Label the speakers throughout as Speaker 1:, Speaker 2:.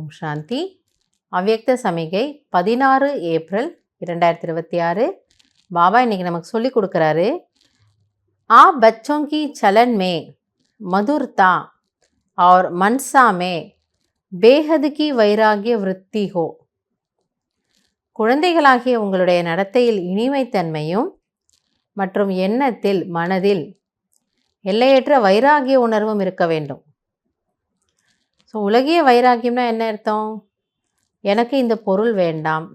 Speaker 1: ஓம் சாந்தி. அவ்யக்த சமிகை 16 ஏப்ரல் 2026. பாபா இன்னைக்கு நமக்கு சொல்லி கொடுக்குறாரு. आ बच्चों की चलन में मधुरता और मनसा में बेहद की வைராகிய விருத்தி हो. குழந்தைகளாகிய உங்களுடைய நடத்தையில் இனிமைத்தன்மையும் மற்றும் எண்ணத்தில் மனதில் எல்லையற்ற வைராகிய உணர்வும் இருக்க வேண்டும். ஸோ உலகிய வைராகியம்னா என்ன அர்த்தம்? எனக்கு இந்த பொருள் வேண்டாம்,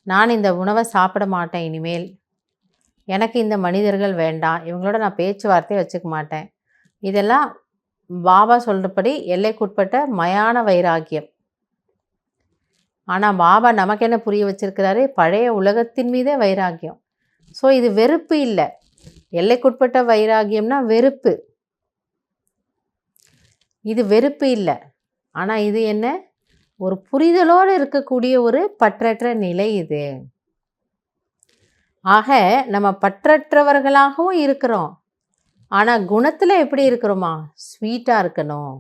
Speaker 1: நான் இந்த உணவை சாப்பிட மாட்டேன், இனிமேல் எனக்கு இந்த மனிதர்கள் வேண்டாம், இவங்களோட நான் பேச்சுவார்த்தையை வச்சுக்க மாட்டேன். இதெல்லாம் பாபா சொல்கிறபடி எல்லைக்குட்பட்ட மயான வைராகியம். ஆனால் பாபா நமக்கு என்ன புரிய வச்சிருக்கிறாரு? பழைய உலகத்தின் மீதே வைராகியம். ஸோ இது வெறுப்பு இல்லை. எல்லைக்குட்பட்ட வைராகியம்னா வெறுப்பு. இது வெறுப்பு இல்லை. ஆனால் இது என்ன? ஒரு புரிதலோடு இருக்கக்கூடிய ஒரு பற்றற்ற நிலை இது. ஆக நம்ம பற்றற்றவர்களாகவும் இருக்கிறோம். ஆனால் குணத்தில் எப்படி இருக்கிறோமா? ஸ்வீட்டாக இருக்கணும்.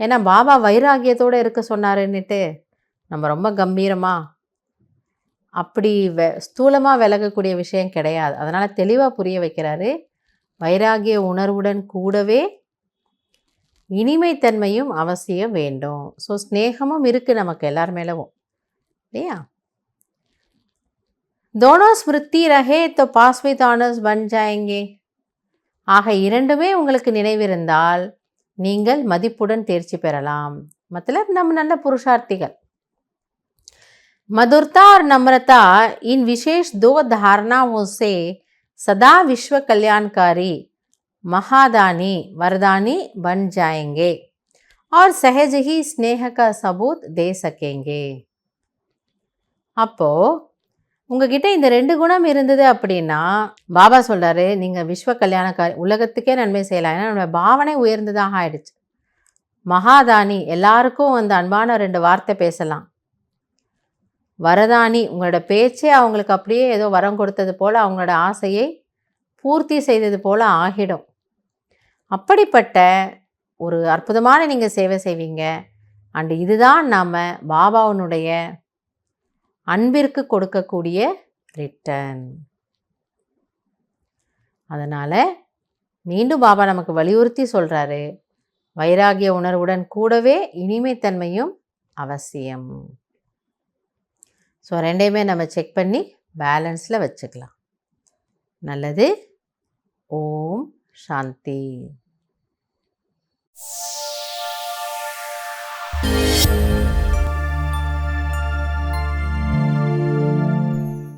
Speaker 1: ஏன்னா பாபா வைராகியத்தோடு இருக்க சொன்னாருன்னுட்டு நம்ம ரொம்ப கம்பீரமாக அப்படி ஸ்தூலமாக விலகக்கூடிய விஷயம் கிடையாது. அதனால் தெளிவாக புரிய வைக்கிறாரு. வைராகிய உணர்வுடன் கூடவே இனிமைத்தன்மையும் அவசியம் வேண்டும். ஸோ ஸ்நேகமும் இருக்குது நமக்கு எல்லார் மேலவும், இல்லையா? दोनों स्मृति रहे तो पास विद ऑनर्स बन जाएंगे. ஆக இரண்டுமே உங்களுக்கு நினைவிருந்தால் நீங்கள் மதிப்புடன் தேர்ச்சி பெறலாம். मतलब நம்ம நல்ல புருஷார்த்திகள். मधुरता और नम्रता इन विशेष दो धारणाओं से सदा विश्व कल्याणकारी महादानी वरदानी बन जाएंगे और सहज ही स्नेह का सबूत दे सकेंगे. அப்போ உங்ககிட்ட இந்த 2 குணம் இருந்தது அப்படின்னா பாபா சொல்கிறாரு, நீங்கள் விஸ்வ கல்யாணக்காரி, உலகத்துக்கே நன்மை செய்யலாம். ஏன்னா நம்ம பாவனை உயர்ந்ததாக ஆயிடுச்சு. மகாதானி, எல்லாருக்கும் அந்த அன்பான 2 வார்த்தை பேசலாம். வரதானி, உங்களோட பேச்சே அவங்களுக்கு அப்படியே ஏதோ வரம் கொடுத்தது போல், அவங்களோட ஆசையை பூர்த்தி செய்தது போல் ஆகிடும். அப்படிப்பட்ட ஒரு அற்புதமான நீங்கள் சேவை செய்வீங்க. அண்டு இதுதான் நாம் பாபாவுனுடைய அன்பிற்கு கொடுக்கக்கூடிய ரிட்டர்ன். அதனால் மீண்டும் பாபா நமக்கு வலியுறுத்தி சொல்கிறாரு, வைராகிய உணர்வுடன் கூடவே இனிமைத்தன்மையும் அவசியம். ஸோ ரெண்டையுமே நம்ம செக் பண்ணி பேலன்ஸில் வச்சுக்கலாம். நல்லது. ஓம் சாந்தி.